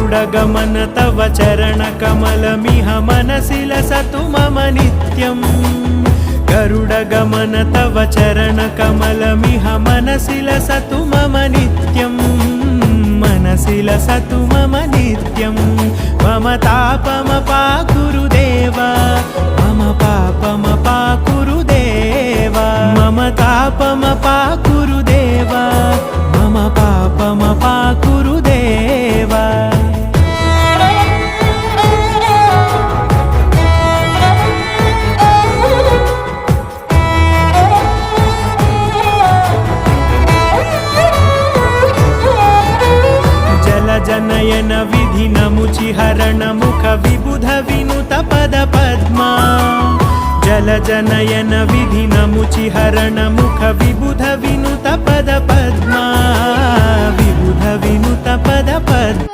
गरुडगमन तव चरणकमलमिह मनसि लसतु मम नित्यम् गरुडगमन तव चरणकमलमिह मनसि लसतु मम नित्यम् मनसि लसतु मम नित्यम् मम तापमपाकुरु देव मम पापमपाकुरु देव मम तापमपाकुरु देव मम पापमपाकुरु देव जनयन विधिनमुचिहरण मुख विबुध विनुत पद पद्मा जल जनयन विधिनमुचिहरण मुख विबुध विनुत पद पद्मा विबुध विनुत पद पद्मा